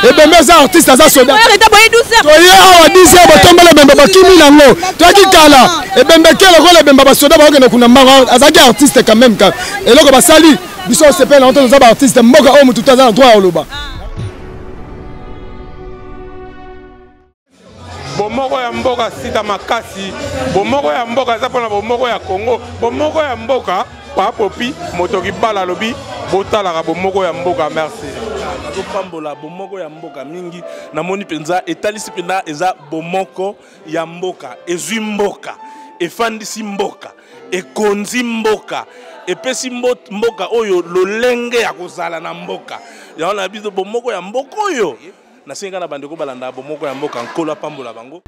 Et ben mes artistes à soda. Toye awa 10h botombele bemba bakimi nango. Toki kala. Et ben quel rôle bemba soda ba okena kuna mara azaki artiste quand même ka. Et loko ba sali biso se pena onto za artiste mboka o mutu taza droit oloba. Bomoko ya mboka sita makasi. Bomoko ya mboka za pona bomoko ya Congo. Bomoko ya mboka pa popi motoki bala lobi botala ka bomoko ya mboka merci. Pambola bomoko ya mboka mingi namoni penza etalisi pena eza bomoko ya mboka ezwi mboka efandisi mboka ekonzi mboka epesi mboka oyo lolenge ya kozala na mboka yaona biso bomoko ya mboka oyo nasenga na bandeko balanda bomoko ya mboka nkolo pambola bango.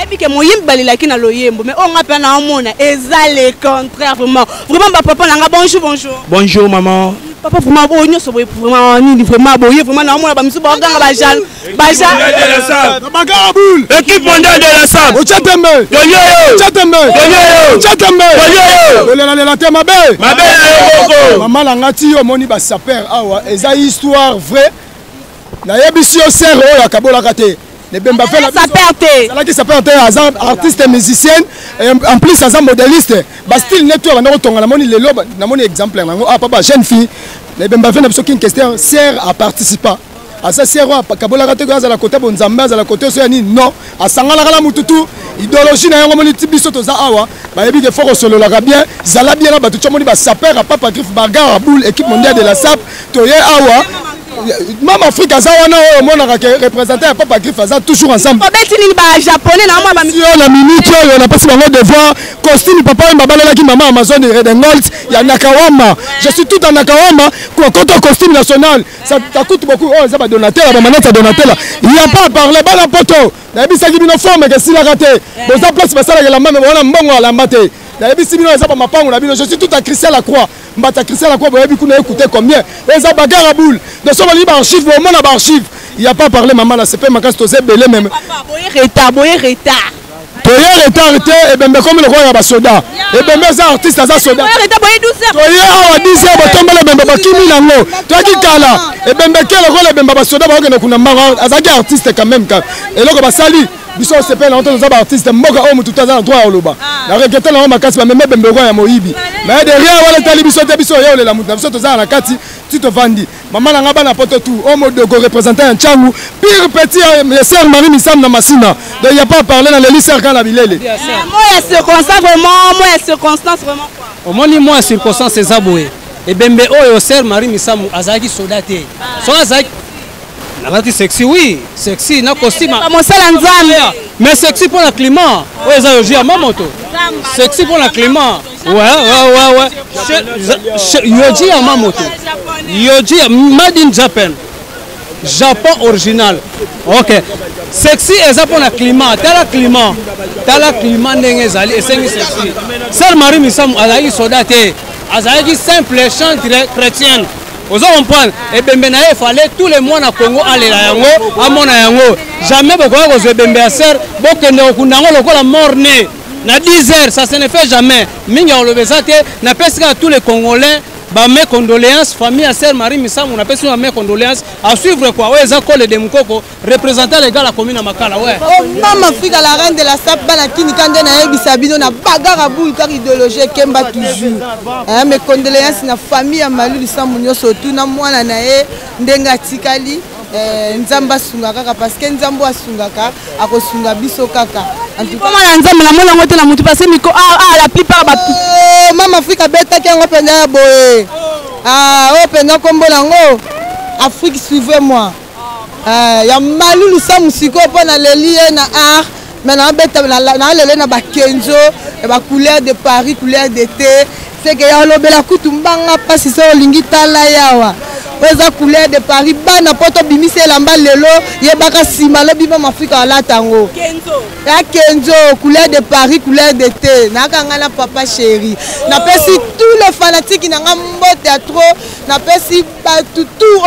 Je que moi balilaki na loyembo mais on appelle na mona eza le contraire vraiment papa nanga bonjour bonjour maman papa vraiment bonyo so vraiment ni vraiment boye vraiment na mona ba misu ba ganga ba jal Bagaraboul équipe mondiale de la sable Ochatembe la tema be maman la ngati yo moni ba saper awa eza histoire vraie na yebisi yo sero ya kabola kate. Les Bemba fait la qui s'appelle artiste et musicienne et en plus un modéliste bah style nettoie on a retourné la mon exemplaire ah papa jeune fille les Bemba fait une question sert à participer à ça sert à kabola raté à la côté bon zamba à la côté so ni non à sangala la mututu idéologie na yango moni tibiso to za awa ba yebi que fort solo la bien zala bien là ba tout moni ba saper à papa griffe bagarre boule équipe mondiale de la SAP to ye awa. Même Afrique, on représenté à Papa Griff, toujours ensemble. Japonais, la minute, on a passé mon devoir. Costume, papa, maman, Amazon, Redengold, il y a Nakawama. Je suis tout en Nakawama. Quand on costume national, ça coûte beaucoup. Oh, ça va Donatella, il n'y a pas à parler, la poto. Il y a des formes qui sont ratées. Dans la place, la main, on a la maté. Je suis tout à Christian Lacroix. Mbata Christian Lacroix, vous avez écouté combien? Les bagarres à boule. De ce moment, il n'y a pas parlé, maman, là, c'est pas ma casse, c'est belé même. Papa, boye retard. Toye retard, et bien, comme le roi y a soda. Et bien, mes artistes, ça soda. Toye awa 10h, botombele bemba bakimi nango. Toki kala. Et bien, quel rôle bemba soda, ba okena kuna mara azaki artiste quand même ka. Et loko ba sali biso se pena onto za artiste mboka o mutu taza droit oloba. Na regretter na makasi ba meme bembe roi ya moyibi. Mais derrière wala tali biso te biso yo la mutu biso toza na kati tito vandi. Maman na ngaba na poto tout au mode de représenter un changu pire petit sœur Marie Missam na Masina. Donc il y a pas à parler dans les lycées quand la bilele. Moi il circonstance vraiment, moi il circonstance vraiment quoi. Au moins moi circonstance c'est zaboué. Et bembe oyo sœur Marie Missam azaki sodaté. Son azaki la sexy oui, sexy na costume. Mais sexy pour le climat. Oui, ça yoji à ma moto. Sexy pour le climat. Ouais. Yoji à ma moto. Yoji made in Japan. Japon original. OK. Sexy et ça pour le climat. T'as le climat n'engezali et c'est sexy. Sœur Marie Missam azaki sodaté. Azaki simple chant chrétienne. Vous comprenez? Et bien, il fallait tous les mois na Congo aller là yango, amona yango. Jamais beaucoup de bembe à serre, beaucoup de kundango lokola morné. Na 10h, ça se ne fait jamais. Minga on le besate, na pesque à tous les Congolais. Bah mes condoléances, famille à sœur Marie Missam, on appelle ça mes condoléances. À suivre quoi? Ouais, Zakole de Mukoko, représentant les gars la commune à Makala, ouais. Oh, maman Afrique à la reine de la SAP, bana kini kande na yebi sabino na bagarre à boule car idéologie kemba toujours. Hein, mes condoléances na famille à Malu Lisamunyo surtout na mwana na ye ndenga tikali. Nzamba sungaka parce que nzambo asungaka akosunga biso kaka. En tout cas, nzamba na mona ngote na mutu parce que la plupart ba Mama Afrique beta ki ngo penda ya boye. O penda kombo nango Afrique suivez-moi. Ya Malulu Samusiko pona lelie na art mais na beta na lele na ba kenzo et ba couleur de Paris, couleur d'été. C'est que ya lobela kutumbanga pasi so lingi tala yawa. oza couleur de Paris bana poto bimise lamba lelo yebaka sima lo biba mafika ala tango Kenzo ya Kenzo couleur de Paris couleur de thé nakanga na papa chéri na pesi tous les fanatiques na mbote ya trop na pesi tout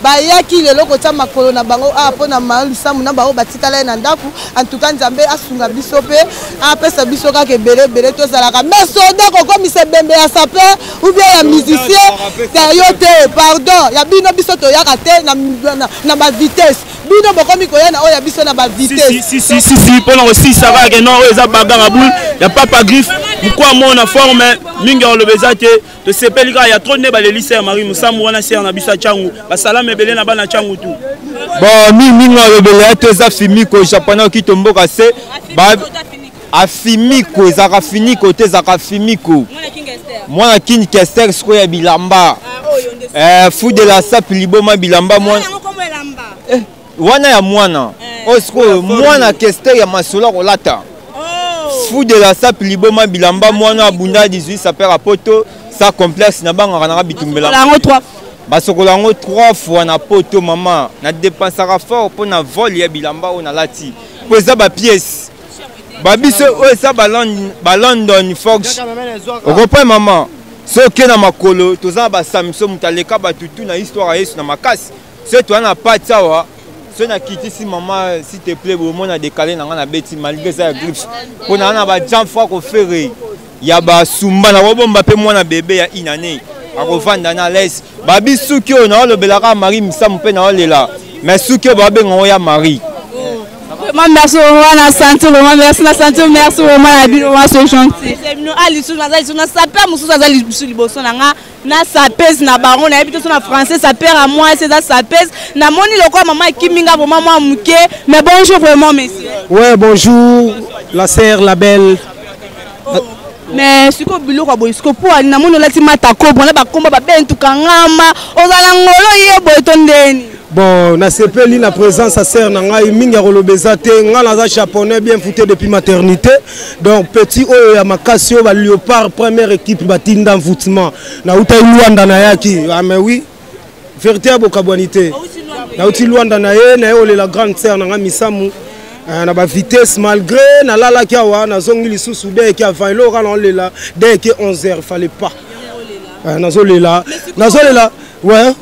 bayaki lelo kota makolo na bango pona malu samu na bango batikala na ndaku en tout cas nzambe asunga biso pe apesa biso kaka ebele to zalaka mais soda ko mise bembe ya sapeur ou bien ya musicien te pardon ya bino biso to yaka te na ba vitesse bino bokomi koyana oya biso na ba vitesse si pona aussi ça va que non eza bagarre boule ya papa griffe pourquoi moi na forme mingi on le bezate de sepelika ya trop ne ba le lycée Marie Musamu wana ser na biso changu ba salama ebele na bana changu tout bon mingi on bele to za fimiko japonais ki tomboka se ba afimiko ezaka finiko te ezaka fimiko mwana King Kester siko ya bilamba fou de la sap liboma bilamba mwana wana ya mwana osiko mwana Kester ya masola kolata fou de la sap liboma bilamba mwana abunda 18 sapeur à poto ça complexe na banga na bitumbela basokola ngo 3 fois na poto mama na dépensaka fort pour na vol ya bilamba on a lati pour ça ba pièce babiso oyo eza balondon fox okopa mama soki na makolo toza na basamso moto aleka batutu na histoire ya yesu na makasi so toza na pati awa so nakitisi mama s'il te plaît bomona décalé na nga na beti malgré eza ya grippe mpo na nga na bajan fois kofere ya basumba na kobomba mpe mwana bebe ya inane akovanda na lese babi suki oyo naolobelaka Marie Misamu mpe naolela mais suki oyo babenga oyo ya Marie. Merci vraiment la santé, vraiment merci la santé, merci vraiment la vie, vraiment c'est gentil. C'est nous ali sous na zali sous na sapeur musu zali sous liboso na nga na sapez na baron na habité sur na français sapeur à moi c'est ça sapez na moni loko maman kiminga vraiment moi muke mais bonjour vraiment monsieur. Ouais bonjour la sœur la belle. Mais ce que bilo kwa boisco pour ali na moni lati mata ko bona ba komba ba bentu kangama ozala ngolo ye boytondeni. Bon, na sepeli na présence à sœur nanga mingi rolobeza te nga naza japonais bien fouté depuis maternité. Donc petit oyo ya makasio ba Léopard première équipe batinda envoûtement. Na uta Luanda na yaki. Ah mais oui. Vérité ya bokabwanité. Na uti Luanda na ye na ole la grande sœur nanga Misamu. Na ba vitesse malgré na lala ki awa na zongi lisusu dès ki avant lo rala on lela dès que 11h fallait pas. Nazolela. Ouais.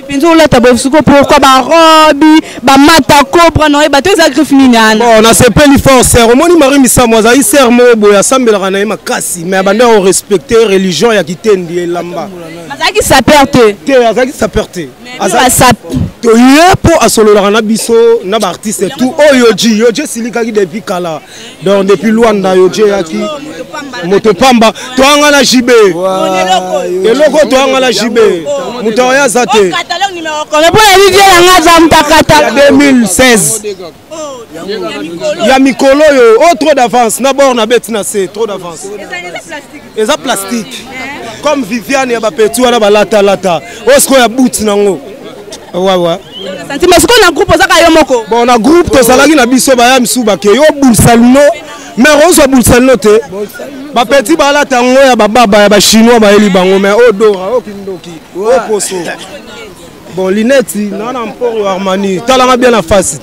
Pourquoi barobi bamata cobra no ba tous agrif minana bon na sepeli force omoni Marie Misamu aza iser mobo ya sambela na makasi mais banda on respecter religion ya kitendi elamba azaki saperte te azaki saperte azaki to yepo asolola na biso na ba artiste tout oyoji yoje silika ki depuis kala donc depuis Luanda yoje yaki motopamba to anga na jibe eloko to anga na jibe muto ya zate 2016 ya mikolo yo trop d'avance d'abord na bête na c'est trop d'avance et ça plastique comme Viviane ya ba petit wala balata lata osko ya boot nango ouais sentiment ce qu'on a groupe ça ka yo moko bon na groupe to salaki na biso ba ya msuba ke yo bulsaluno mais on bulsaluno te ba petit balata ngo ya baba ya ba chinois ba eli bango mais odora okindoki oposo. Bon, Linette, non, pour Armani, talanga bien la face.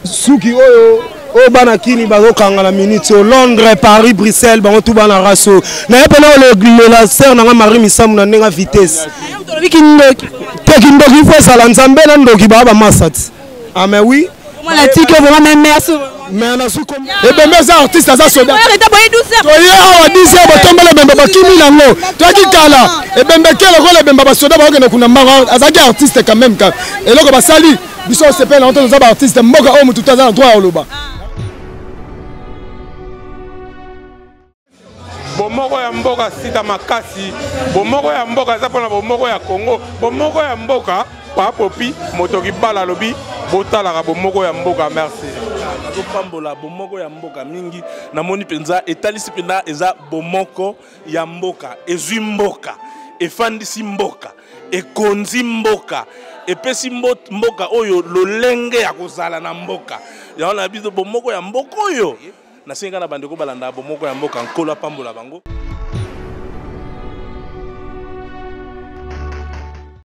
Suki oyo, o banakini bazo kangala minute Londres, Paris, Bruxelles, bango tout bana raso. Na yepena la sœur na Marie Misamu na nenga vitesse. Tekindoki faut sala nzambe na ndoki ba masat. Ah mais oui. Moi la tique vraiment merci. Mais na su comme et ben mes artistes ça soda to ye awa 10 heures botombele bemba bakimi nango toki kala et ben bekele ko le bemba basoda ba okene kuna manga azaki artiste quand même ka eloko basali biso sepela onto za ba artiste mboka o mutu taza na droit oloba bomoko ya mboka sita makasi bomoko ya mboka za pona bomoko ya Congo bomoko ya mboka pa popi motoki bala lobi botalaka bomoko ya mboka merci. Pambola bomoko ya mboka mingi na moni penza etalisi pena eza bomoko ya mboka ezwi mboka efandisi mboka ekonzi mboka epesi mboka oyo lolenge ya kozala na mboka ya na biso bomoko ya mboka oyo na senga na bandeko balanda bomoko ya mboka nkola pambola bango.